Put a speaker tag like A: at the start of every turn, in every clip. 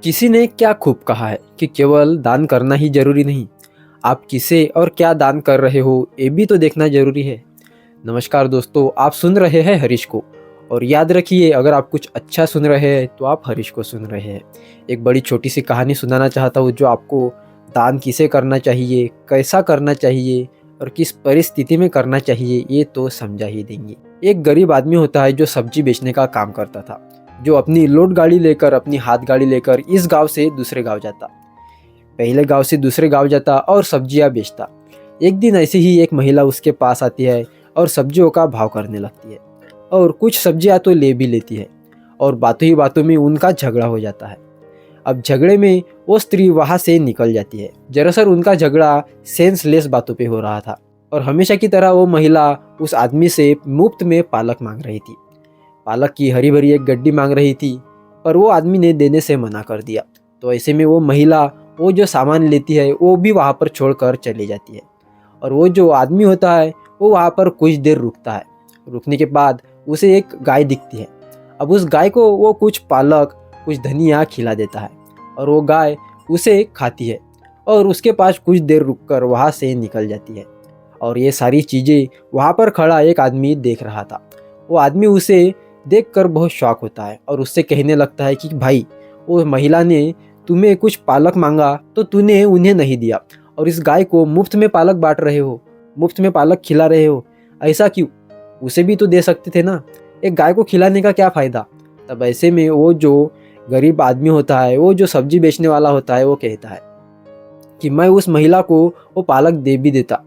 A: किसी ने क्या खूब कहा है कि केवल दान करना ही जरूरी नहीं, आप किसे और क्या दान कर रहे हो ये भी तो देखना जरूरी है। नमस्कार दोस्तों, आप सुन रहे हैं हरीश को। और याद रखिए, अगर आप कुछ अच्छा सुन रहे हैं तो आप हरीश को सुन रहे हैं। एक बड़ी छोटी सी कहानी सुनाना चाहता हूँ जो आपको दान किसे करना चाहिए, कैसा करना चाहिए और किस परिस्थिति में करना चाहिए ये तो समझा ही देंगे। एक गरीब आदमी होता है जो सब्जी बेचने का काम करता था, जो अपनी लोड गाड़ी लेकर, अपनी हाथ गाड़ी लेकर इस गांव से दूसरे गांव जाता, पहले गांव से दूसरे गांव जाता और सब्जियां बेचता। एक दिन ऐसे ही एक महिला उसके पास आती है और सब्जियों का भाव करने लगती है और कुछ सब्जियां तो ले भी लेती है और बातों ही बातों में उनका झगड़ा हो जाता है। अब झगड़े में वो स्त्री वहां से निकल जाती है। दरअसल उनका झगड़ा सेंसलेस बातों पे हो रहा था और हमेशा की तरह वो महिला उस आदमी से मुफ्त में पालक मांग रही थी। पालक की हरी भरी एक गड्डी मांग रही थी, पर वो आदमी ने देने से मना कर दिया। तो ऐसे में वो महिला वो जो सामान लेती है वो भी वहाँ पर छोड़कर चली जाती है और वो जो आदमी होता है वो वहाँ पर कुछ देर रुकता है। रुकने के बाद उसे एक गाय दिखती है। अब उस गाय को वो कुछ पालक, कुछ धनिया खिला देता है और वो गाय उसे खाती है और उसके पास कुछ देर रुककर वहाँ से निकल जाती है। और ये सारी चीज़ें वहाँ पर खड़ा एक आदमी देख रहा था। वो आदमी उसे देखकर बहुत शॉक होता है और उससे कहने लगता है कि भाई, वो महिला ने तुम्हें कुछ पालक मांगा तो तूने उन्हें नहीं दिया और इस गाय को मुफ्त में पालक बांट रहे हो, मुफ्त में पालक खिला रहे हो, ऐसा क्यों? उसे भी तो दे सकते थे ना, एक गाय को खिलाने का क्या फ़ायदा? तब ऐसे में वो जो गरीब आदमी होता है, वो जो सब्जी बेचने वाला होता है, वो कहता है कि मैं उस महिला को वो पालक दे भी देता,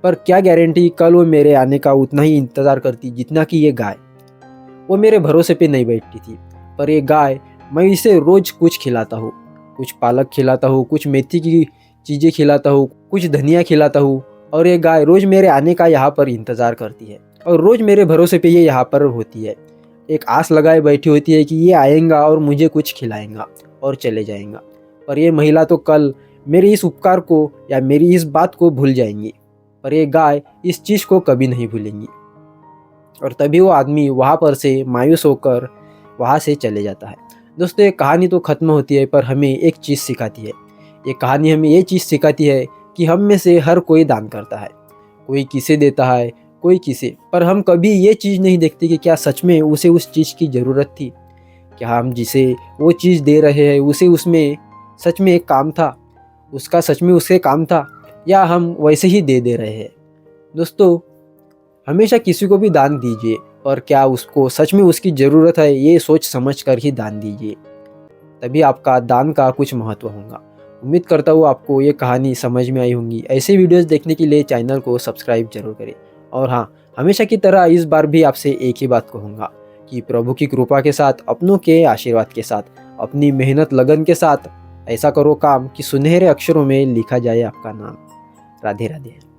A: पर क्या गारंटी कल वो मेरे आने का उतना ही इंतज़ार करती जितना कि ये गाय। वो मेरे भरोसे पे नहीं बैठती थी, पर ये गाय, मैं इसे रोज़ कुछ खिलाता हूँ, कुछ पालक खिलाता हूँ, कुछ मेथी की चीज़ें खिलाता हूँ, कुछ धनिया खिलाता हूँ और ये गाय रोज़ मेरे आने का यहाँ पर इंतज़ार करती है और रोज़ मेरे भरोसे पे ये यहाँ पर होती है। एक आस लगाए बैठी होती है कि ये आएगा और मुझे कुछ खिलाएगा और चले जाएगा। पर ये महिला तो कल मेरे इस उपकार को या मेरी इस बात को भूल जाएंगी, पर ये गाय इस चीज़ को कभी नहीं भूलेंगी। और तभी वो आदमी वहाँ पर से मायूस होकर वहाँ से चले जाता है। दोस्तों, ये कहानी तो ख़त्म होती है पर हमें एक चीज़ सिखाती है। ये कहानी हमें ये चीज़ सिखाती है कि हम में से हर कोई दान करता है, कोई किसे देता है, कोई किसे, पर हम कभी ये चीज़ नहीं देखते कि क्या सच में उसे उस चीज़ की ज़रूरत थी, क्या हम जिसे वो चीज़ दे रहे हैं उसे उसमें सच में एक काम था, उसका सच में उससे काम था, या हम वैसे ही दे रहे हैं। दोस्तों, हमेशा किसी को भी दान दीजिए और क्या उसको सच में उसकी ज़रूरत है ये सोच समझ कर ही दान दीजिए, तभी आपका दान का कुछ महत्व होगा। उम्मीद करता हूँ आपको ये कहानी समझ में आई होंगी। ऐसे वीडियोस देखने के लिए चैनल को सब्सक्राइब जरूर करें। और हाँ, हमेशा की तरह इस बार भी आपसे एक ही बात कहूँगा कि प्रभु की कृपा के साथ, अपनों के आशीर्वाद के साथ, अपनी मेहनत लगन के साथ ऐसा करो काम कि सुनहरे अक्षरों में लिखा जाए आपका नाम। राधे राधे।